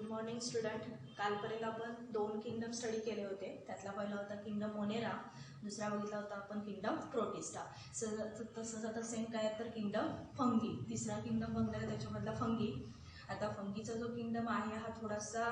Morning student. कालपर्यंत आपण 2 kingdom study केले होते. त्यातला पहिला होता किंगडम मोनेरा, दुसरा बघितला होता आपण किंगडम प्रोटिस्टा. तसंच आता सेम काय तर किंगडम फंगी, तिसरा किंगडम बघणार त्याच्यामधला फंगी. आता फंगीचा जो किंगडम आहे हा थोडासा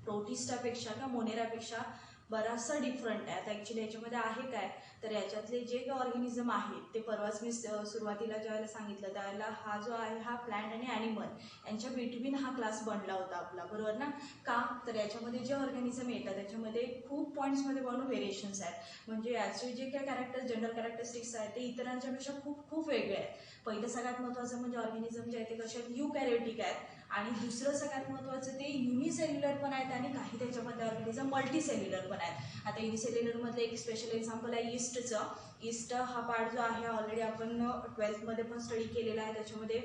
प्रोटिस्टापेक्षा किंवा मोनेरापेक्षा बराचसा डिफरंट आहे. आता ॲक्च्युली याच्यामध्ये आहे काय तर याच्यातले जे काही ऑर्गॅनिझम आहेत ते परवाच मी सुरुवातीला ज्यावेळेला सांगितलं त्यावेळेला हा जो आहे हा प्लांट आणि ॲनिमल यांच्या बिटवीन हा क्लास बनला होता आपला, बरोबर ना. का तर याच्यामध्ये जे ऑर्गॅनिझम येतात त्याच्यामध्ये खूप पॉईंट्समध्ये बनून व्हेरिएशन्स आहेत. म्हणजे याचे जे काही जनरल कॅरेक्टरिस्टिक्स आहेत ते इतरांच्यापेक्षा खूप खूप वेगळे आहेत. पहिलं सगळ्यात महत्त्वाचं म्हणजे ऑर्गॅनिझम जे आहे ते कसे युकॅरियोटिक आहेत, आणि दुसरं सगळ्यात महत्त्वाचं ते युनिसेल्युलर पण आहेत आणि काही त्याच्यामध्ये ऑर्गॅनिझम मल्टीसेल्युलर पण आहेत. आता युनिसेल्युलरमधलं एक स्पेशल एक्झाम्पल आहे ईस्टचं. ईस्ट हा पार्ट जो आहे ऑलरेडी आपण 12th पण स्टडी केलेला आहे. त्याच्यामध्ये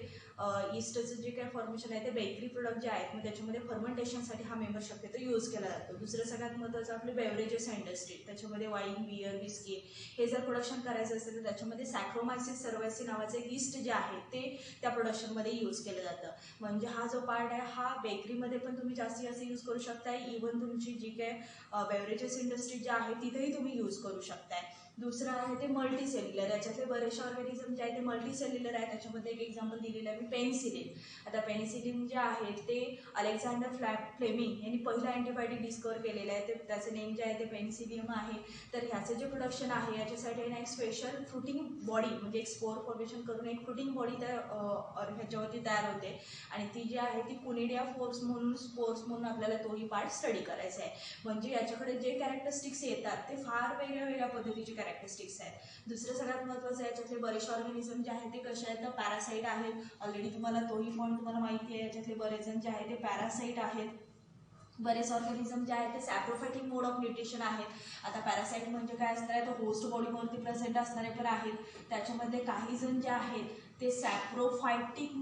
ईस्टचं जे काही फॉर्मेशन आहे ते बेकरी प्रोडक्ट जे आहेत मग त्याच्यामध्ये फर्मेंटेशनसाठी हा मेंबर शक्यतो यूज केला जातो. दुसरं सगळ्यात महत्त्वाचं आपले बेवरेजेस इंडस्ट्री, त्याच्यामध्ये वाईन, बियर, विस्की हे जर प्रोडक्शन करायचं असेल तर त्याच्यामध्ये सॅक्रोमायसिस सर्वॅसी नावाचं एक ईस्ट जे आहे ते त्या प्रोडक्शनमध्ये यूज केलं जातं. म्हणजे हा जो पार्ट आहे हा बेकरीमध्ये पण तुम्ही जास्तीत जास्त यूज करू शकताय. इव्हन तुमची जी काय बेवरेजेस इंडस्ट्री जी आहे तिथेही तुम्ही यूज करू शकताय. दुसरं आहे ते मल्टीसेल्युलर. याच्यातले बरेचसे ऑर्गॅनिझम जे आहे ते मल्टीसेल्युलर आहे. त्याच्यामध्ये एक एक्झाम्पल दिलेलं आहे मी पेनिसिलिन. आता पेनिसिलिन जे आहे ते अलेक्झांडर फ्लेमिंग यांनी पहिलं अँटीबायोटिक डिस्कवर केलेलं आहे. ते त्याचं नेम जे आहे ते पेनिसिलियम आहे. तर ह्याचं जे प्रोडक्शन आहे याच्यासाठी ना एक स्पेशल फ्रुटिंग बॉडी म्हणजे एक स्पोर फॉर्मेशन करून एक फ्रुटिंग बॉडी त्या ह्याच्यावरती तयार होते, आणि ती जी आहे ती कुनिडिया स्पोर्स म्हणून आपल्याला तोही पार्ट स्टडी करायचा आहे. म्हणजे याच्याकडे जे कॅरेक्टरिस्टिक्स येतात ते फार वेगळ्या वेगळ्या पद्धतीचे कॅरेक्टरिस्टिक्स आहेत. दुसरं सगळ्यात महत्त्वाचं याच्यातले बरेचसे ऑर्गॅनिझम जे आहेत ते कसे आहेत तर पॅरासाईट आहेत. ऑलरेडी तुम्हाला तोही पॉईंट तुम्हाला माहिती आहे. याच्यातले बरेच जण जे आहे ते पॅरासाईट आहेत. बरेच ऑर्गॅनिझम जे आहेत ते सॅप्रोफायटिक मोड ऑफ न्यूट्रिशन आहेत. आता पॅरासाईट म्हणजे काय असणार आहे तर होस्ट बॉडीवरती प्रेझेंट असणारे पण आहेत. त्याच्यामध्ये काही जण जे आहेत ते सॅप्रोफायटिक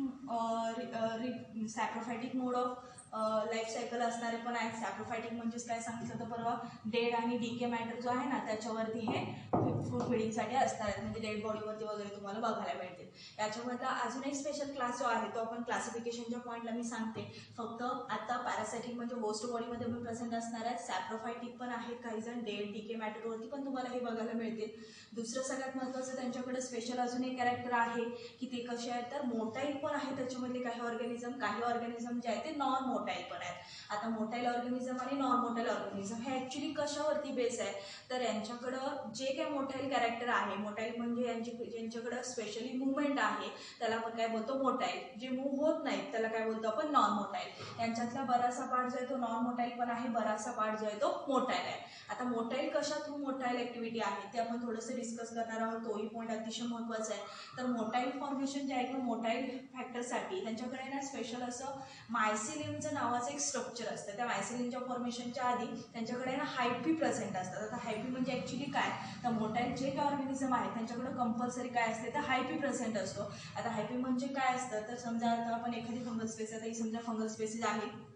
मोड ऑफ लाईफ सायकल असणारे पण आहेत. सॅप्रोफायटिक म्हणजेच काय सांगितलं तर परवा डेड आणि डीके मॅटर जो आहे ना त्याच्यावरती हे फूड फिडिंगसाठी असणार आहेत. म्हणजे डेड बॉडीवरती वगैरे तुम्हाला बघायला मिळतील. याच्यामधला अजून एक स्पेशल क्लास जो आहे तो आपण क्लासिफिकेशनच्या पॉईंटला मी सांगते. फक्त आता पॅरासायटिक म्हणजे होस्ट बॉडीमध्ये पण प्रेझेंट असणार आहेत. सॅप्रोफायटिक पण आहेत काही जण, डेड डीके मॅटरवरती पण तुम्हाला हे बघायला मिळतील. दुसरं सगळ्यात महत्त्वाचं त्यांच्याकडे स्पेशल अजून एक कॅरेक्टर आहे की ते कसे आहेत तर मोटाईल पण आहे. त्याच्यामधले काही ऑर्गॅनिझम जे आहे ते नॉन मोटाईल पण आहेत. आता मोटाईल ऑर्गॅनिझम आणि नॉन मोटाईल ऑर्गॅनिझम हे ॲक्च्युली कशावरती बेस आहे तर यांच्याकडं जे काही मोटाईल कॅरेक्टर आहे, मोटाईल म्हणजे ज्यांच्याकडं स्पेशली मुवमेंट आहे त्याला आपण काय बोलतो मोटाईल. जे मूव्ह होत नाहीत त्याला काय बोलतो आपण नॉन मोटाईल. यांच्यातला बराचसा पार्ट जो आहे तो नॉन मोटाईल पण आहे, बराचसा पार्ट जो आहे तो मोटाईल आहे. आता मोटाईल कशा थ्रू मोटाईल ॲक्टिव्हिटी आहे ते आपण थोडंसं डिस्कस करणार आहोत. तोही पॉईंट अतिशय महत्त्वाचा आहे. तर मोटाईल फॉर्मेशन जे आहे किंवा मोटाईल फॅक्टरसाठी त्यांच्याकडे ना स्पेशल असं मायसिलियमचं नावाचं एक स्ट्रक्चर असतं. त्या मायसिलियमच्या फॉर्मेशनच्या आधी त्यांच्याकडे ना हायपी प्रेझेंट असतात. आता हायपी म्हणजे ॲक्च्युली काय तर मोटाईल जे काही ऑर्गॅनिझम आहे त्यांच्याकडे कंपल्सरी काय असते तर हायपी प्रेझेंट असतो. आता हायपी म्हणजे काय असतं तर समजा आता आपण एखादी फंगल स्पेस, आता ही समजा फंगल स्पेसिस आहे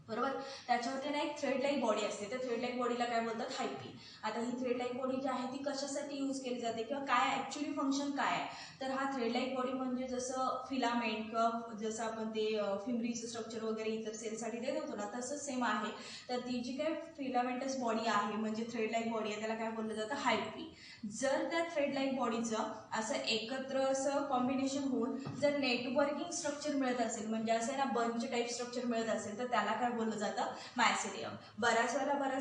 बरोबर, त्याच्यावरती ना एक थ्रेड लाईक बॉडी असते. त्या थ्रेड लाईक बॉडीला काय बोलतात हायपी. आता ही थ्रेड लाईक बॉडी जी आहे ती कशासाठी यूज केली जाते किंवा काय ॲक्च्युली फंक्शन काय आहे तर हा थ्रेड लाईक बॉडी म्हणजे जसं फिलामेंट किंवा जसं आपण ते फिमरीचं स्ट्रक्चर वगैरे इतर सेलसाठी देत होतो ना तसंच सेम आहे. तर ती जी काय फिलामेंटस बॉडी आहे म्हणजे थ्रेड लाईक बॉडी आहे त्याला काय बोललं जातं हायपी. जर त्या थ्रेड लाईक बॉडीचं असं एकत्र असं कॉम्बिनेशन होऊन जर नेटवर्किंग स्ट्रक्चर मिळत असेल म्हणजे असं ना बंच टाईप स्ट्रक्चर मिळत असेल तर त्याला काय बोललं जातं मायसिलियम. बऱ्याच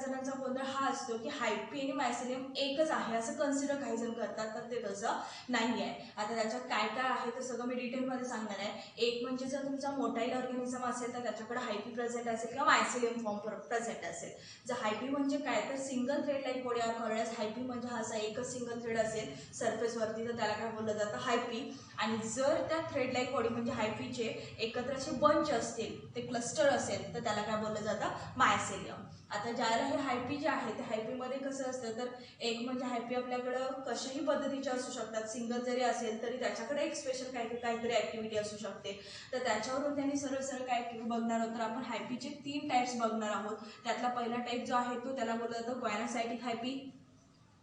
जणांचा गोंधळ हा असतो की हायपी आणि मायसिलियम एकच आहे असं कन्सिडर काही जण करतात, तर ते तसं नाही आहे. आता त्याच्यात काय काय आहे तर सगळं मी डिटेलमध्ये सांगणार आहे. एक म्हणजे जर तुमचा मोटाईल ऑर्गॅनिझम असेल तर त्याच्याकडे हायपी प्रेझेंट असेल किंवा मायसिलियम फॉर्म प्रेझेंट असेल. जर हायपी म्हणजे काय तर single thread like body or called hyphae म्हणजे हा असा एकच सिंगल थ्रेड असेल सरफेसवरती तर त्याला काय बोललं जातं हायपी. आणि जर त्या थ्रेड लाईक बॉडी म्हणजे हायपीचे एकत्र असे बंच असतील ते क्लस्टर असेल तर त्याला काय बोललं जातं मायसिलियम. आता ज्याला हे हायपी जे आहे ते हायपीमध्ये कसं असतं तर एक म्हणजे हायपी आपल्याकडं कशाही पद्धतीचे असू शकतात. सिंगल जरी असेल तरी त्याच्याकडे एक स्पेशल काहीतरी ॲक्टिव्हिटी असू शकते. तर त्याच्यावरून त्यांनी सरळ काय बघणार आहोत तर आपण हायपीचे 3 टाईप्स बघणार आहोत. त्यातला पहिला टाईप जो आहे तो त्याला बोललं जातं ग्वायनोसायटिक हायपी.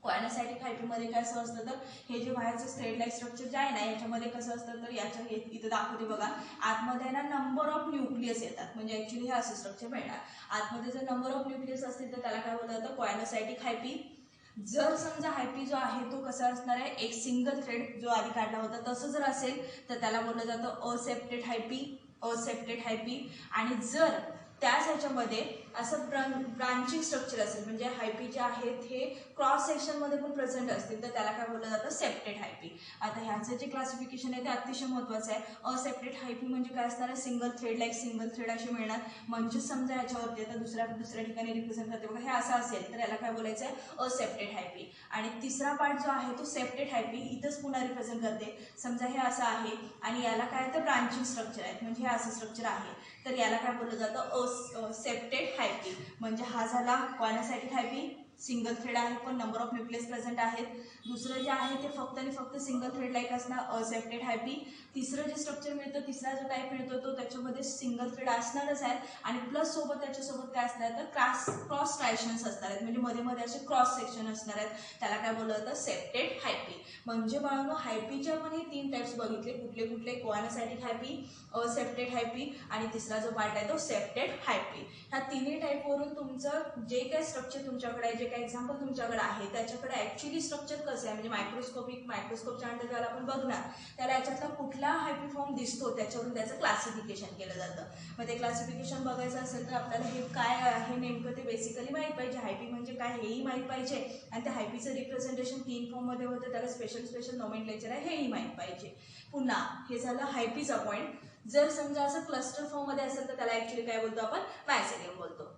कोयनोसायटिक हायपीमध्ये काय असं असतं तर हे जे बाहेरचं स्ट्रेट लाईक स्ट्रक्चर जे आहे ना याच्यामध्ये कसं असतं तर याच्या इथं दाखवते बघा, आतमध्ये ना नंबर ऑफ न्यूक्लियस येतात, म्हणजे ऍक्च्युली हे असं स्ट्रक्चर मिळणार. आतमध्ये जर नंबर ऑफ न्यूक्लियस असतील तर त्याला काय बोललं जातं कोयनोसायटिक हायपी. जर समजा हायपी जो आहे तो कसा असणार आहे, एक सिंगल थ्रेड जो आधी काढला होता तसं जर असेल तर त्याला बोललं जातं असेप्टेड हायपी, असेप्टेड हायपी. आणि जर त्याच ह्याच्यामध्ये असं ब्रांचिंग स्ट्रक्चर असेल म्हणजे हायपी जे आहेत हे क्रॉस सेक्शनमध्ये पण प्रेझेंट असतील तर त्याला काय बोललं जातं सेप्टेड हायपी. आता ह्याचं जे क्लासिफिकेशन आहे ते अतिशय महत्त्वाचं आहे. असेप्टेड हायपी म्हणजे काय असणार आहे, single thread like single thread अशी मिळणार. म्हणजे समजा ह्याच्यावरती आता दुसऱ्या ठिकाणी रिप्रेझेंट करते बघा, हे असं असेल तर याला काय बोलायचं आहे असेप्टेड हायपी. आणि तिसरा पार्ट जो आहे तो सेप्टेड हायपी, इथंच पुन्हा रिप्रेझेंट करते. समजा हे असं आहे आणि याला काय तर ब्रांचिंग स्ट्रक्चर आहे, म्हणजे हे असं स्ट्रक्चर आहे तर याला काय बोललं जातं सेप्टेड हायपी. म्हणजे हा झाला कोयनोसायटिक हायपी, सिंगल थ्रेड आहे पण नंबर ऑफ न्यूक्लियस प्रेझेंट आहेत. दुसरं जे आहे ते फक्त आणि फक्त सिंगल थ्रेड लाईक असणार असेप्टेड हायपी. तिसरं जे स्ट्रक्चर मिळतं, तिसरा जो टाईप मिळतो तो त्याच्यामध्ये सिंगल थ्रेड असणारच आहे आणि प्लस सोबत त्याच्यासोबत काय असणार तर क्रॉस स्ट्रायशन्स असणार आहेत, म्हणजे मध्ये मध्ये असे क्रॉस सेक्शन असणार आहेत, त्याला काय बोललं जातं सेप्टेड हायपी. म्हणजे बाळांनो हायपीचे आपण हे 3 टाइप्स बघितले, कुठले कुठले, कोयनोसायटिक हायपी, असेप्टेड हायपी आणि तिसरा जो पार्ट आहे तो सेप्टेड हायपी. ह्या तिन्ही टाईपवरून तुमचं जे काही स्ट्रक्चर तुमच्याकडे आहे, जे काही एक्झाम्पल तुमच्याकडे आहे त्याच्याकडे ऍक्च्युली स्ट्रक्चर कसं आहे, म्हणजे मायक्रोस्कोपच्या अंडर ज्याला आपण बघणार त्याला याच्यातला कुठला हायपी फॉर्म दिसतो त्याच्यावरून त्याचं क्लासिफिकेशन केलं जातं. मग ते क्लासिफिकेशन बघायचं असेल तर आपल्याला हे काय आहे नेमकं ते बेसिकली माहीत पाहिजे. हायपी म्हणजे काय हेही माहीत पाहिजे आणि त्या हायपीचं रिप्रेझेंटेशन 3 फॉर्ममध्ये होतं, त्याला स्पेशल नॉमेनक्लेचर आहे हेही माहीत पाहिजे. पुन्हा हे झालं हायपीचा पॉईंट. जर समजा असं क्लस्टर फॉर्ममध्ये असेल तर त्याला ऍक्च्युली काय बोलतो आपण मायसेलियम बोलतो.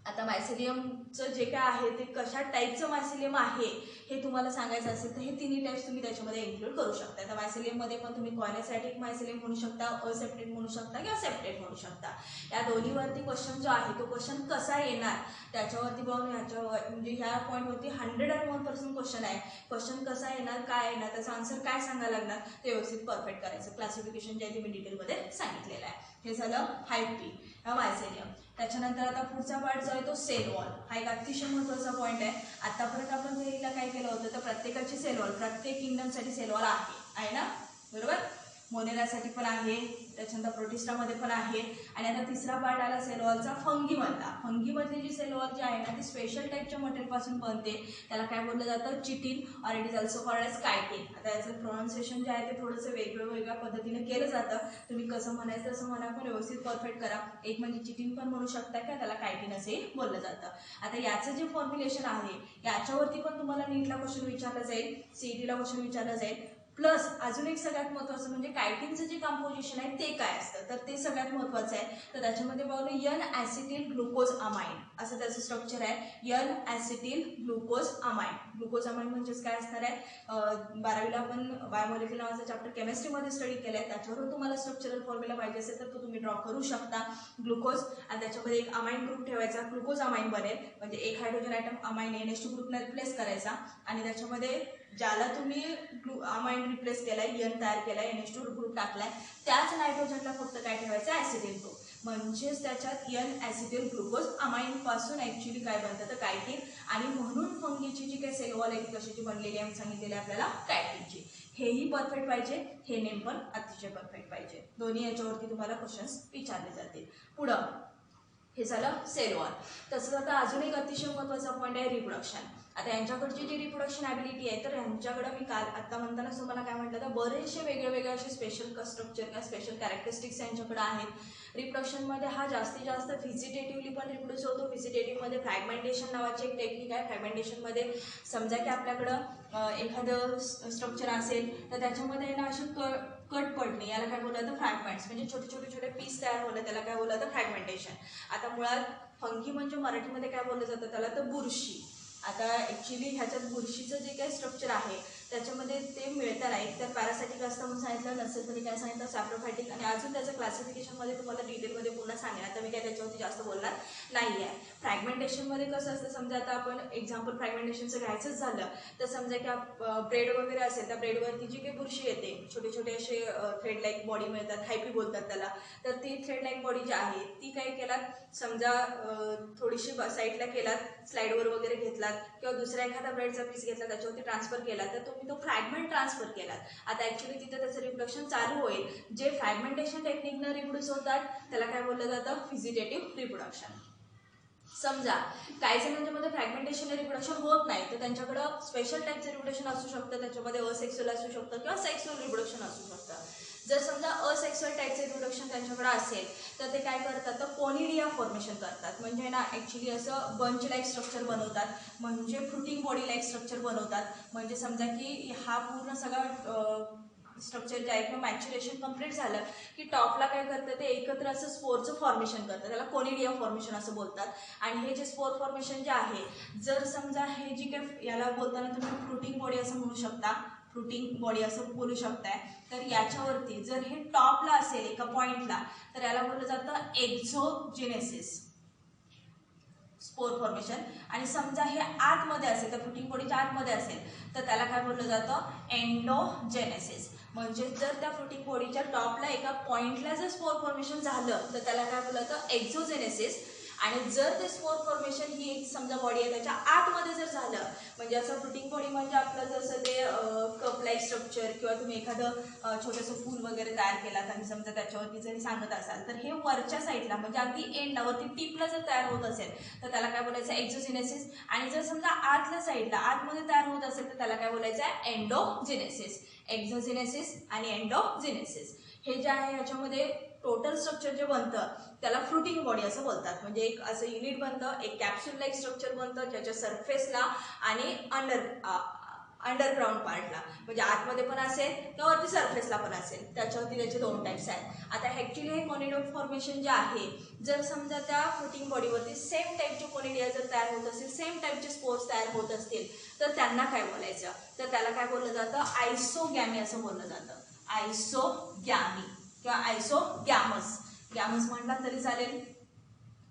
आता मायसेलियमचं जे काय आहे ते कशा टाईपचं मायसेलियम आहे हे तुम्हाला सांगायचं असेल तर हे तिन्ही टाईप्स तुम्ही त्याच्यामध्ये इन्क्लूड करू शकता. आता मायसेलियममध्ये पण तुम्ही कोयनोसायटिक मायसेलियम म्हणू शकता, असेप्टेड म्हणू शकता किंवा सेप्टेड म्हणू शकता. या दोन्हीवरती क्वेश्चन जो आहे तो क्वेश्चन कसा येणार त्याच्यावरती बघून ह्याच्यावर म्हणजे ह्या पॉईंटवरती 101% क्वेश्चन आहे. क्वेश्चन कसा येणार, काय येणार, त्याचा आन्सर काय सांगायला लागणार ते व्यवस्थित परफेक्ट करायचं. क्लासिफिकेशन जे आहे ते मी डिटेलमध्ये सांगितलेलं आहे. हे झालं हायपी मायसेलियम. त्याच्यानंतर आता पुढचा पार्ट जो आहे तो सेल वॉल. हा एक अतिशय महत्त्वाचा पॉईंट आहे. आतापर्यंत आपण थेरीला काय केलं होतं तर प्रत्येकाची सेल वॉल, प्रत्येक किंगडमसाठी सेल वॉल आहे ना, बरोबर. मोनेरासाठी पण आहे, त्याच्यानंतर प्रोटिस्टामध्ये पण आहे. आणि आता तिसरा पार्ट आला सेल वॉलचा फंगीमधला. फंगीमधली जी सेल वॉल जी आहे ना ती स्पेशल टाईपच्या मटेरियलपासून बनते, त्याला काय बोललं जातं chitin or it is also called as chitin. आता याचं प्रोनाऊन्सिएशन जे आहे ते थोडंसं वेगळ्या पद्धतीने केलं जातं, तुम्ही कसं म्हणायचं तसं म्हणा पण व्यवस्थित परफेक्ट करा. एक म्हणजे चिटिन पण म्हणू शकता का, त्याला कायटिन असे बोललं जातं. आता याचं जे फॉर्म्युलेशन आहे याच्यावरती पण तुम्हाला नीटला क्वेश्चन विचारलं जाईल, सीईटीला क्वेश्चन विचारलं जाईल. प्लस अजून एक सगळ्यात महत्त्वाचं म्हणजे कायटिनचं जे कंपोजिशन आहे ते काय असतं तर ते सगळ्यात महत्त्वाचं आहे. तर त्याच्यामध्ये बघा एन ॲसिटिल ग्लुकोज अमाइन असं त्याचं स्ट्रक्चर आहे. N acetyl glucose amine. Glucose amine म्हणजेच काय असणार आहे, 12वीला आपण बायोमॉलिक्युलर नावाचा चॅप्टर केमिस्ट्रीमध्ये स्टडी केलं आहे, त्याच्यावरून तुम्हाला स्ट्रक्चरल फॉर्म्युला पाहिजे असेल तर तो तुम्ही ड्रॉ करू शकता. ग्लुकोज आणि त्याच्यामध्ये एक अमाइन ग्रुप ठेवायचा, ग्लुकोज अमाइन बनेल, म्हणजे एक हायड्रोजन आयटम अमाइन NH2 ग्रुपने रिप्लेस करायचा आणि त्याच्यामध्ये ज्याला तुम्ही अमाइन रिप्लेस केलाय, एन तयार केलाय, NH2 ग्रुप टाकलाय, त्याच नायट्रोजनला फक्त काय ठेवायचं ॲसिटिल ग्रुप. म्हणजेच त्याच्यात एन ॲसिटिल ग्लुकोज अमाइन पासून ऍक्च्युली काय बनतं तर कायटिन. आणि म्हणून फंगीची जी काही सेल वॉल आहे ती कशाची बनलेली आहे सांगितलेली आपल्याला कायटिनची. हेही परफेक्ट पाहिजे, हे नेम पण अतिशय परफेक्ट पाहिजे. दोन्ही याच्यावरती तुम्हाला क्वेश्चन्स विचारले जातील. पुढं हे झालं सेल वॉल. तसंच आता अजून एक अतिशय महत्त्वाचा पॉईंट आहे रिप्रोडक्शन. आता यांच्याकडची जी रिप्रोडक्शन ॲबिलिटी आहे तर यांच्याकडं मी काल आत्ता म्हणताना तुम्हाला काय म्हटलं तर बरेचसे वेगळे असे स्पेशल स्ट्रक्चर किंवा स्पेशल कॅरेक्टरिस्टिक्स यांच्याकडे आहेत. रिप्रोडक्शनमध्ये हा जास्तीत जास्त व्हिजिटेटिव्हली पण रिप्रोड्यूस होतो. व्हिजिटेटिव्हमध्ये फ्रॅगमेंटेशन नावाची एक टेक्निक आहे. फ्रॅगमेंटेशनमध्ये समजा की आपल्याकडं एखादं स्ट्रक्चर असेल तर त्याच्यामध्ये ना अशी कट पडणे याला काय बोललं जातं फ्रॅगमेंट्स, म्हणजे छोटे पीस तयार होणं त्याला काय बोललं जातं फ्रॅगमेंटेशन. आता मुळात फंगी म्हणजे मराठीमध्ये काय बोललं जातं त्याला तर बुरशी. आता ॲक्च्युली ह्याच्यात बुरशीचं जे काही स्ट्रक्चर आहे त्याच्यामध्ये ते मिळताना एक तर पॅरासायटिक असतं म्हणून सांगितलं, नसेल तरी काय सांगितलं सॅप्रोफायटिक, आणि अजून त्याचं क्लासिफिकेशनमध्ये तुम्हाला डिटेलमध्ये पुन्हा सांगेन, आता मी काय त्याच्यावरती जास्त बोलणार नाही आहे. फ्रॅगमेंटेशनमध्ये कसं असतं, समजा आता आपण एक्झाम्पल फ्रॅगमेंटेशनचं घ्यायचंच झालं तर समजा की ब्रेड वगैरे असेल, त्या ब्रेडवरती जी काही बुरशी येते, छोटे छोटे असे थ्रेड लाईक बॉडी मिळतात, हायपी बोलतात त्याला, तर ती थ्रेड लाईक बॉडी जी आहे ती काय केलात, समजा थोडीशी साईडला केलात, स्लाइडवर वगैरे घेतलात किंवा दुसऱ्या एखादा ब्रेडचा पीस घेतला त्याच्यावरती ट्रान्सफर केला, तर तुम्ही तो फ्रॅगमेंट ट्रान्सफर केलात. आता ॲक्च्युली तिथं त्याचं रिप्रोडक्शन चालू होईल. जे फ्रॅगमेंटेशन टेक्निकनं रिप्रोड्यूस होतात त्याला काय बोललं जातं, व्हिजिटेटिव्ह रिप्रोडक्शन. समजा काही जणांच्यामध्ये फ्रॅगमेंटेशन रिप्रोडक्शन होत नाही, तर त्यांच्याकडं स्पेशल टाईपचं रिप्रोडक्शन असू शकतं, त्याच्यामध्ये असेक्सुअल असू शकतं किंवा सेक्सुअल रिप्रोडक्शन असू शकतं. जर समजा असेक्सुअल टाईपचे रिप्रोडक्शन त्यांच्याकडे असेल तर ते काय करतात, तर कोनिडिया फॉर्मेशन करतात. म्हणजे ना ॲक्च्युली असं बंच लाईक स्ट्रक्चर बनवतात, म्हणजे फ्रुटिंग बॉडी लाईक स्ट्रक्चर बनवतात. म्हणजे समजा की हा पूर्ण सगळा स्ट्रक्चर जे आहे किंवा मॅच्युरेशन कम्प्लीट झालं की टॉपला काय करतं, ते एकत्र असं स्पोरचं फॉर्मेशन करतं, त्याला कोनिडिया फॉर्मेशन असं बोलतात. आणि हे जे स्पोर फॉर्मेशन जे आहे, जर समजा हे जी काही याला बोलताना तुम्ही फ्रुटिंग बॉडी असं म्हणू शकता, फ्रुटिंग बॉडी असं बोलू शकताय, तर याच्यावरती जर हे टॉपला असेल एका पॉइंटला तर याला बोललं जातं एक्झोजेनेसिस, स्पोर फॉर्मेशन. आणि समजा हे आतमध्ये असेल, तर फ्रुटिंग बॉडीच्या आतमध्ये असेल तर त्याला काय बोललं जातं, एंडोजेनेसिस. म्हणजे जर त्या फ्रुटिंग बॉडीच्या टॉपला एका पॉइंटला जर स्पोर फॉर्मेशन झालं तर त्याला काय बोललं जातं, एक्झोजेनेसिस. आणि जर ते स्पोर फॉर्मेशन ही एक समजा बॉडी आहे त्याच्या आतमध्ये जर झालं, म्हणजे असं फ्रुटिंग बॉडी म्हणजे आपलं जसं ते कप लाईक स्ट्रक्चर किंवा तुम्ही एखादं छोटंसं फूल वगैरे तयार केलात आणि समजा त्याच्यावरती जरी सांगत असाल तर हे वरच्या साईडला म्हणजे अगदी एंडवरती टिपला जर तयार होत असेल तर त्याला काय बोलायचं, एक्झोजेनेसिस. आणि जर समजा आतल्या साईडला आतमध्ये तयार होत असेल तर त्याला काय बोलायचं आहे, एंडोजेनेसिस. एक्झोजेनेसिस आणि एंडोजेनेसिस हे जे आहे याच्यामध्ये टोटल स्ट्रक्चर जे बनतं त्याला फ्रुटिंग बॉडी असं बोलतात. म्हणजे एक असं युनिट बनतं, एक कॅप्सूल लाईक स्ट्रक्चर बनतं ज्याच्या सरफेसला आणि अंडरग्राऊंड पार्टला, म्हणजे आतमध्ये पण असेल किंवा वरती सरफेसला पण असेल, त्याच्यावरती त्याचे दोन टाईप्स आहेत. आता ॲक्च्युली हे कोनिडिया फॉर्मेशन जे आहे, जर समजा त्या फ्रुटिंग बॉडीवरती सेम टाईपचे कोनिडिया जर तयार होत असतील, सेम टाईपचे स्पोर्स तयार होत असतील तर त्यांना काय बोलायचं, तर त्याला काय बोललं जातं, आयसोगॅमी असं बोललं जातं. आयसोगॅमी किंवा आयसोगॅमस, गॅमस म्हटला तरी चालेल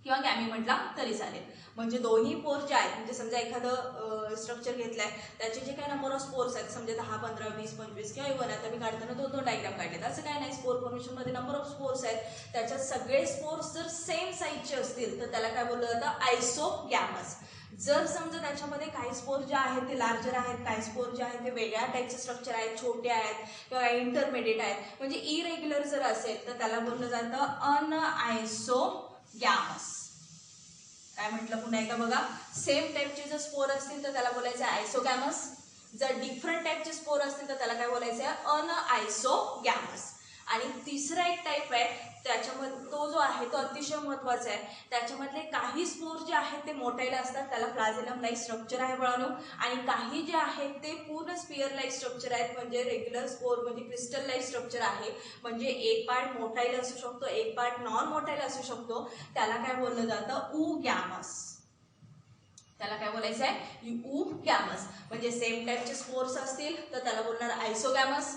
किंवा गॅमी म्हटला तरी चालेल. म्हणजे दोन्ही पोर जे आहेत, म्हणजे समजा एखादं स्ट्रक्चर घेतलंय त्याचे जे काही नंबर ऑफ स्पोर्स आहेत, समजा 10, 15, 20, 25 किंवा इव्हन आता मी काढताना दोन डायग्राम काढलेत, असं काय नाही. स्पोर फॉर्मेशनमध्ये नंबर ऑफ स्पोर्स आहेत, त्याच्यात सगळे स्पोर्स जर सेम साईजचे असतील तर त्याला काय बोललं जातं, आयसोगॅमस. जर समजा त्याच्यामध्ये काही स्पोर जे आहेत ते लार्जर आहेत, काही स्पोर जे आहेत ते वेगळ्या टाईपचे स्ट्रक्चर आहेत, छोटे आहेत किंवा इंटरमिडिएट आहेत, म्हणजे इरेग्युलर जर असेल तर त्याला बोललं जातं अनआयसोगॅमस. काय म्हटलं पुन्हा एकदा बघा, सेम टाईपचे जर स्पोर असतील तर त्याला बोलायचं आहे आयसोगॅमस. जर डिफरंट टाईपचे स्पोर असतील तर त्याला काय बोलायचं आहे, अनआयसोगॅमस. आणि तिसरा एक टाईप आहे त्याच्यामध्ये, तो जो आहे तो अतिशय महत्त्वाचा आहे. त्याच्यामधले काही स्पोर जे आहेत ते मोठायला असतात, त्याला फ्लॅजेलम लाईक स्ट्रक्चर आहे बाळांनो. आणि काही जे आहेत ते पूर्ण स्पियर लाईक स्ट्रक्चर आहेत, म्हणजे रेग्युलर स्पोर म्हणजे क्रिस्टल लाईक स्ट्रक्चर आहे. म्हणजे एक पार्ट मोठायला असू शकतो, एक पार्ट नॉन मोठायला असू शकतो, त्याला काय बोललं जातं, ऊगॅमस. त्याला काय बोलायचं आहे, ऊगॅमस. म्हणजे सेम टाईपचे स्पोर्स असतील तर त्याला बोलणार आयसोगॅमस.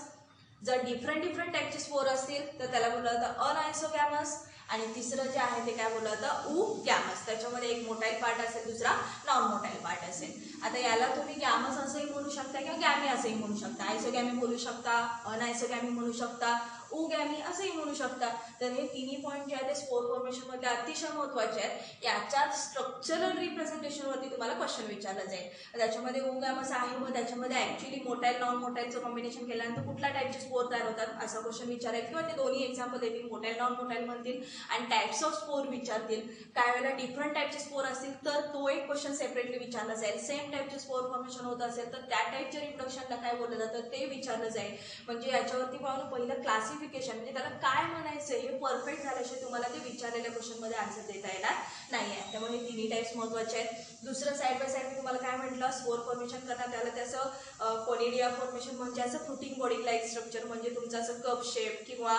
जर डिफरंट टाईपचे स्पोर असतील तर त्याला बोललं जातं अनआयसोगॅमस. आणि तिसरं जे आहे ते काय बोललं जातं, ऊगॅमस. त्याच्यामध्ये एक मोटाईल पार्ट असेल, दुसरा नॉन मोटाईल पार्ट असेल. आता याला तुम्ही गॅमस असंही म्हणू शकता किंवा गॅमी असंही म्हणू शकता, आयसोगॅमी बोलू शकता, अनआयसोगॅमी म्हणू शकता, ऊगॅमी असंही म्हणू शकता. तर हे तिन्ही पॉईंट जे आहेत ते स्पोर फॉर्मेशनमध्ये अतिशय महत्त्वाचे आहेत. याच्यात स्ट्रक्चरल रिप्रेझेंटेशनवरती तुम्हाला क्वेश्चन विचारला जाईल. त्याच्यामध्ये ऊगॅमस आहे, मग त्याच्यामध्ये ॲक्च्युली मोटाईल नॉन मोटाईलचं कॉम्बिनेशन केल्यानंतर कुठल्या टाईपचे स्पोर तयार होतात असा क्वेश्चन विचारेल, किंवा ते दोन्ही एक्झाम्पल देतील, मोटाईल नॉन मोटाईल म्हणतील आणि टाईप्स ऑफ स्पोर विचारतील. काय वेळेला डिफरंट टाईपचे स्पोर असतील तर तो एक क्वेश्चन सेपरेटली विचारला जाईल. सेम टाईपचे स्पोर फॉर्मेशन होत असेल तर त्या टाईपच्या रिप्रोडक्शनला काय बोललं जातं ते विचारलं जाईल. म्हणजे याच्यावरती पाहून पहिलं क्लासिफिकेशन क्लासिफिकेशन म्हणजे त्याला काय म्हणायचं हे परफेक्ट झाल्याशिवाय तुम्हाला ते विचारलेल्या क्वेश्चनमध्ये आन्सर देता येणार नाही आहे. त्यामुळे हे तिन्ही टाईप्स महत्त्वाचे आहेत. दुसरं साईड बाय साईड मी तुम्हाला काय म्हटलं, स्पोर फॉर्मेशन करणार त्याला त्याचं कोनिडिया फॉर्मेशन म्हणजे असं फ्रुटिंग बॉडी लाईक स्ट्रक्चर म्हणजे तुमचं असं कप शेप किंवा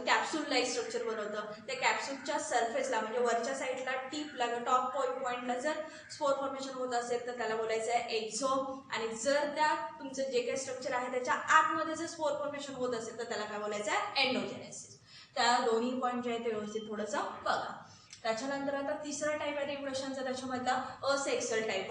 कॅप्सूल लाईक स्ट्रक्चर बनवतं. त्या कॅप्सूलच्या सरफेसला म्हणजे वरच्या साईडला टीपला टॉप पॉईंटला जर स्पोर फॉर्मेशन होत असेल तर त्याला बोलायचं आहे एक्झोम. आणि जर त्या तुमचं जे काही स्ट्रक्चर आहे त्याच्या आतमध्ये जर स्पोर फॉर्मेशन होत असेल तर त्याला काय बोलायचं आहे एंडोजेनेसिस. त्या दोन्ही पॉईंट जे आहे ते व्यवस्थित थोडंसं बघा. त्याच्यानंतर आता तिसरा टाईप आहे रिप्रोडक्शनचा, त्याच्यामधला सेक्सुअल टाईप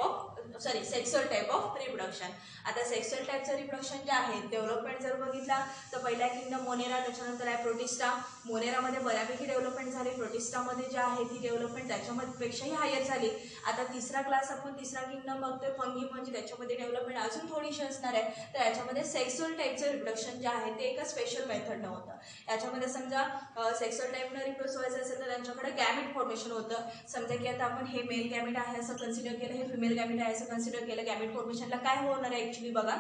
ऑफ रिप्रोडक्शन. आता सेक्सुअल टाईपचं रिप्रोडक्शन जे आहे डेव्हलपमेंट जर बघितला तर पहिल्या किंगडम मोनेरा, त्याच्यानंतर आहे प्रोटिस्टा. मोनेरामध्ये बऱ्यापैकी डेव्हलपमेंट झाली, प्रोटिस्टामध्ये जे आहे ती डेव्हलपमेंट त्याच्यामध्ये पेक्षाही हायर झाली. आता तिसरा क्लास आपण तिसरा किंगडम बघतोय फंगी म्हणजे त्याच्यामध्ये डेव्हलपमेंट अजून थोडीशी असणार आहे. तर याच्यामध्ये सेक्सुअल टाईपचं रिप्रोडक्शन जे आहे ते एका स्पेशल मेथडनं होतं. याच्यामध्ये समजा सेक्सुअल टाईपनं रिप्रोड्यूस व्हायचं असेल तर त्यांच्याकडे गॅमेट फॉर्मेशन होतं. समजा की आता आपण हे मेल गॅमेट आहे असं कन्सिडर केलं, हे फिमेल गॅमेट आहे असं कन्सिडर केलं. गॅमेट फॉर्मेशनला काय होणार आहे ॲक्च्युली बघा,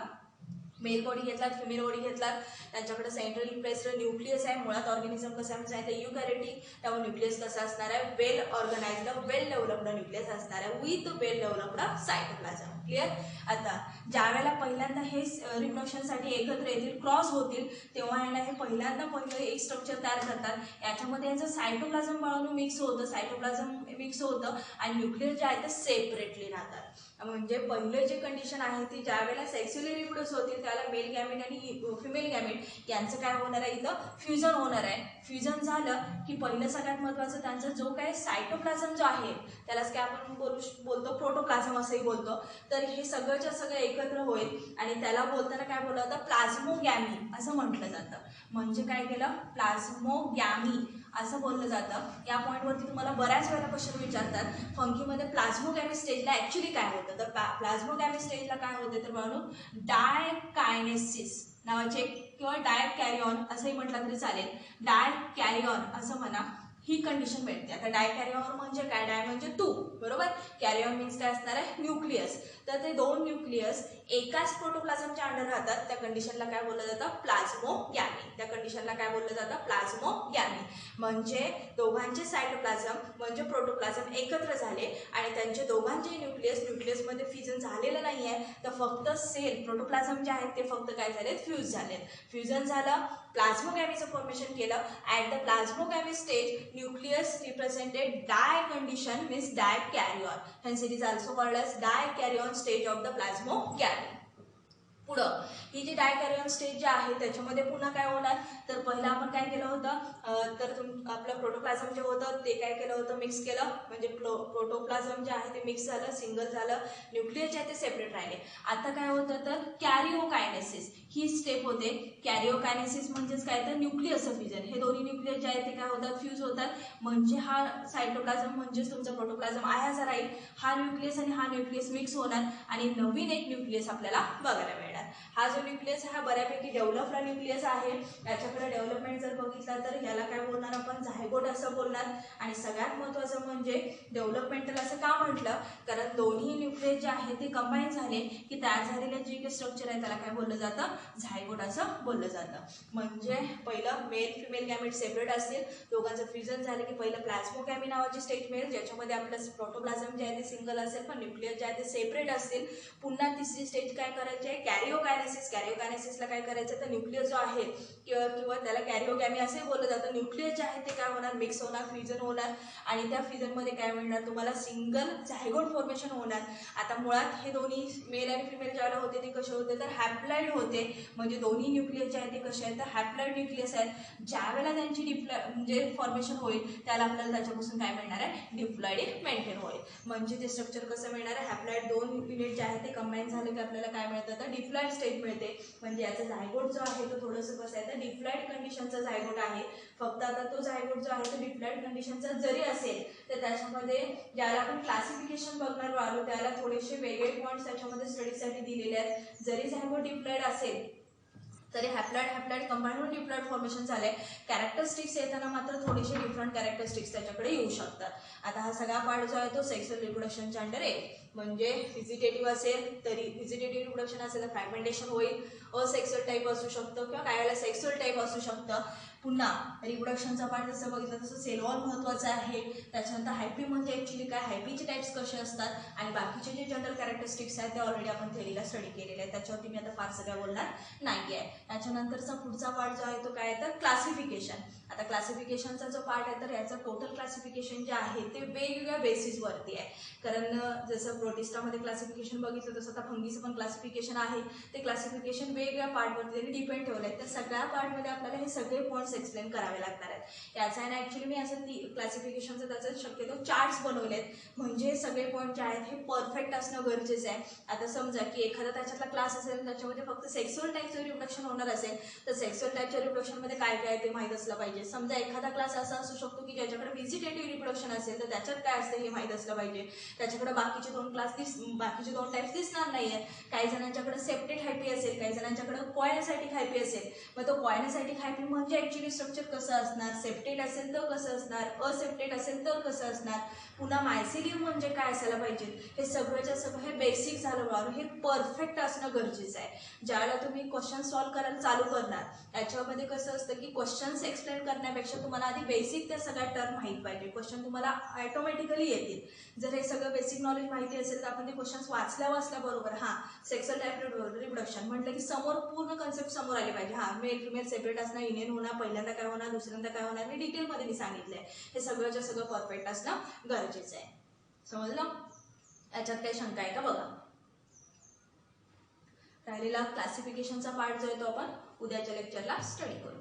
मेल बॉडी घेतलात, फिमेल बॉडी घेतलात, त्यांच्याकडे सेंट्रली प्लेस्ड न्यूक्लियस आहे. मुळात ऑर्गॅनिझम कसं आहे सांगितलं युकॅरियोटिक, त्यामुळे न्यूक्लियस कसं असणार आहे वेल ऑर्गनाइज्ड वेल डेव्हलप्ड न्यूक्लियस असणार आहे with well developed cytoplasm. Clear. आता ज्यावेळेला पहिल्यांदा हे रिप्रोडक्शनसाठी एकत्र येतील क्रॉस होतील तेव्हा याला हे पहिलं एक स्ट्रक्चर तयार करतात. याच्यामध्ये याचं सायटोप्लाझम बाळून मिक्स होतं आणि न्यूक्लियस जे आहे ते सेपरेटली राहतात. म्हणजे पहिलं जे कंडिशन आहे ती ज्यावेळेला सेक्स्युअली रिप्रोड्यूस होतील त्याला मेल गॅमेट आणि फिमेल गॅमेट यांचं काय होणार आहे इथं फ्युजन होणार आहे. फ्युजन झालं की पहिलं सगळ्यात महत्त्वाचं त्यांचा जो काही सायटोप्लाझम जो आहे त्यालाच काय आपण बोलतो प्रोटोप्लाझम असंही बोलतो. तर हे सगळंच्या सगळं एकत्र होईल आणि त्याला बोलताना काय बोललं जातं प्लाझ्मोगॅमी असं म्हटलं जातं. म्हणजे काय केलं प्लाझ्मोगॅमी असं बोललं जातं. या पॉईंटवरती तुम्हाला बऱ्याच वेळेला क्वेश्चन विचारतात फंकीमध्ये प्लाझ्मोगॅमी स्टेजला ॲक्च्युली काय होतं. तर प्लाझ्मोगॅमी स्टेजला काय होते तर म्हणून डायकायनेसिस नावाचे किंवा डायकॅरियॉन असंही म्हटलं तरी चालेल, डायकॅरियॉन असं म्हणा, ही कंडिशन भेटते. आता डायकॅरियॉन म्हणजे काय, डाय म्हणजे टू बरोबर, कॅरियॉन मीन्स काय असणार आहे न्यूक्लियस. तर ते दोन न्यूक्लियस एकाच प्रोटोप्लाझमच्या अंडर राहतात त्या कंडिशनला काय बोललं जातं प्लाझ्मोगॅमी. त्या कंडिशनला काय बोललं जातं प्लाझ्मोगॅमी. म्हणजे दोघांचे सायटोप्लाझम म्हणजे प्रोटोप्लाझम एकत्र झाले आणि त्यांचे दोघांचे न्यूक्लियसमध्ये फ्युजन झालेलं नाही आहे तर फक्त सेल प्रोटोप्लाझम जे आहेत ते फक्त काय झालेत फ्यूज झालेत. फ्युजन झालं प्लाझ्मोगॅमीचं फॉर्मेशन केलं. At the plasmogamy stage nucleus represented di condition means dikaryon, hence it is also called as dikaryon stage of the plasmogamy. पुढं ही जी डायकॅरियॉन स्टेज जी आहे त्याच्यामध्ये पुन्हा काय होणार तर पहिलं आपण काय केलं होतं तर आपलं प्रोटोप्लाझम जे होतं ते काय केलं होतं मिक्स केलं. म्हणजे प्रोटोप्लाझम जे आहे ते मिक्स झालं, सिंगल झालं, न्यूक्लियस जे आहे ते सेपरेट राहिले. आता काय होतं तर कॅरिओकायनेसिस ही स्टेप होते. कॅरिओकायनेसिस म्हणजेच काय तर न्यूक्लियसचं फ्युजन. हे दोन्ही न्यूक्लियस जे आहे ते काय होतात फ्यूज होतात. म्हणजे हा सायटोप्लाझम म्हणजेच तुमचा प्रोटोप्लाझम आहे असा राहील. हा न्यूक्लियस आणि हा न्यूक्लियस मिक्स होणार आणि नवीन एक न्यूक्लियस आपल्याला बघायला मिळणार. हा जो न्यूक्लियस हा बऱ्यापैकी डेव्हलपला न्यूक्लियस आहे. याच्याकडे डेव्हलपमेंट जर बघितला तर याला काय बोलणार आपण झायगोट असं बोलणार. आणि सगळ्यात महत्त्वाचं म्हणजे डेव्हलपमेंटल असं का म्हटलं कारण दोन्ही न्यूक्लियस जे आहे ते कंबाईन झाले की तयार झालेलं जे काही स्ट्रक्चर आहे त्याला काय बोललं जातं झायगोट असं बोललं जातं. म्हणजे पहिलं मेल फिमेल गॅमेट सेपरेट असतील, दोघांचं फ्युजन झालं की पहिलं प्लाझ्मोगॅमी नावाची स्टेज मिळेल ज्याच्यामध्ये आपलं प्रोटोप्लाझम जे आहे ते सिंगल असेल पण न्यूक्लियस जे आहे ते सेपरेट असतील. पुन्हा तिसरी स्टेज काय करायची आहे कॅरिओकायनेसिस. कॅरिओकायनेसिसला काय करायचं तर न्यूक्लियस जो आहे किंवा त्याला कॅरिओगॅमी असे बोललं जातं. न्यूक्लियस जे आहे ते काय होणार मिक्स होणार, फ्युजन होणार आणि त्या फ्युजनमध्ये काय मिळणार तुम्हाला सिंगल झायगोट फॉर्मेशन होणार. आता मुळात हे दोन्ही मेल आणि फिमेल ज्याला होते ते कसे होते तर हॅप्लॉइड होते. म्हणजे दोन्ही न्यूक्लियस जे आहे ते कसे आहेत तर हॅप्लॉइड न्यूक्लियस आहेत. ज्यावेळेला त्यांची म्हणजे फॉर्मेशन होईल त्याला आपल्याला त्याच्यापासून काय मिळणार आहे डिप्लॉइड मेंटेन होईल. म्हणजे ते स्ट्रक्चर कसं मिळणार आहे हॅप्लॉइड दोन युनिट जे आहे ते कंबाईन झाले की आपल्याला काय मिळतं तर डिप्लॉइड स्टेज मिळते. म्हणजे याचा झायगोट जो आहे तो थोडंसं कसं आहे तर डिप्लॉइड कंडिशनचा झायगोट आहे. फक्त आता तो झायगोट जो आहे तो डिप्लॉइड कंडिशनचा जरी असेल तर त्याच्यामध्ये ज्याला आपण क्लासिफिकेशन बघणार आलो त्याला थोडेसे वेगळे पॉईंट्स त्याच्यामध्ये स्टडीसाठी दिलेले आहेत. जरी झायगोट डिप्लॉइड असेल तर हे हॅप्लॉइड कंबाईन होऊन डिप्लॉइड फॉर्मेशन झालंय. कॅरेक्टरिस्टिक्स येताना मात्र थोडेसे डिफरंट कॅरेक्टरिस्टिक्स त्याच्याकडे येऊ शकतात. आता हा सगळा पार्ट जो आहे तो सेक्सुअल रिप्रोडक्शनच्या अंडर येईल. म्हणजे व्हिजिटेटिव्ह असेल तरी व्हिजिटेटिव्ह रिप्रोडक्शन असेल तर फ्रॅगमेंटेशन होईल, असेक्सुअल टाईप असू शकतं किंवा काही वेळेला सेक्सुअल टाईप असू शकतं. पुन्हा रिप्रोडक्शनचा पार्ट जसं बघितलं तसं सेल वॉल महत्त्वाचा आहे. त्याच्यानंतर हायपी म्हणजे ॲक्च्युली काय, हायपीचे टाईप्स कसे असतात आणि बाकीचे जे जनरल कॅरेक्टरिस्टिक्स आहेत ते ऑलरेडी आपण थेरीला स्टडी केलेले आहेत, त्याच्यावरती मी आता फारसं काय बोलणार नाही आहे. त्याच्यानंतरचा पुढचा पार्ट जो आहे तो काय तर क्लासिफिकेशन. आता क्लासिफिकेशनचा जो पार्ट आहे तर याचं टोटल क्लासिफिकेशन जे आहे ते वेगवेगळ्या बेसिसवरती आहे. कारण जसं प्रोटिस्टामध्ये क्लासिफिकेशन बघितलं तसं आता फंगीचं पण क्लासिफिकेशन आहे. ते क्लासिफिकेशन वेगवेगळ्या पार्टवरती त्यांनी डिपेंड ठेवलं आहे. तर सगळ्या पार्टमध्ये आपल्याला हे सगळे पॉईंट्स एक्सप्लेन करावे लागणार आहेत. याचा आहे ना ॲक्च्युली मी असं क्लासिफिकेशनचं त्याचं शक्यतो चार्ट्स बनवलेत, म्हणजे सगळे पॉईंट जे आहेत हे परफेक्ट असणं गरजेचं आहे. आता समजा की एखादा त्याच्यातला क्लास असेल त्याच्यामध्ये फक्त सेक्सुअल टाईपचं रिप्रोडक्शन होणार असेल तर सेक्सुअल टाईपच्या रिप्रोडक्शनमध्ये काय काय ते माहीत असलं पाहिजे. समजा एखादा क्लास असा असू शकतो की ज्याच्याकडे व्हिजिटेटिव्ह रिप्रोडक्शन असेल तर त्याच्यात काय असतं हे माहीत असलं पाहिजे. त्याच्याकडे बाकीचे दोन टाईप्स दिसणार नाही आहेत. काही जणांच्याकडे सेप्टेट हायपी असेल, काही जणांच्याकडे कॉयनोसायटिक हायपी असेल. मग तो कॉयनोसायटिक हायपी म्हणजे ॲक्च्युली स्ट्रक्चर कसं असणार, सेप्टेट असेल तर कसं असणार, असेप्टेट असेल तर कसं असणार, पुन्हा मायसिलियम म्हणजे काय असायला पाहिजे, हे सगळंच्या सगळं हे बेसिक झालं बरोबर. हे परफेक्ट असणं गरजेचं आहे. ज्यावेळेला तुम्ही क्वेश्चन सॉल्व्ह करायला चालू करणार त्याच्यामध्ये कसं असतं की क्वेश्चन्स एक्सप्लेन करण्यापेक्षा तुम्हाला आधी बेसिक त्या सगळ्या टर्म माहीत पाहिजे. क्वेश्चन तुम्हाला ऑटोमॅटिकली येतील जर हे सगळं बेसिक नॉलेज माहिती असेल तर. आपण ते क्वेश्चन्स वाचल्या बरोबर हां सेक्सुअल टाईप रिप्रोडक्शन म्हटलं की समोर पूर्ण कन्सेप्ट समोर आली पाहिजे. हां मेल फिमेल सेपरेट असणं, युनियन होणार, पहिल्यांदा काय होणार, दुसऱ्यांदा काय होणार, मी डिटेलमध्ये मी सांगितलंय. हे सगळंच्या सगळं परफेक्ट असणं गरजेचं आहे. समजलं? याच्यात काही शंका आहे का बघा. राहिलेला क्लासिफिकेशनचा पार्ट जो आहे तो आपण उद्याच्या लेक्चरला स्टडी करू.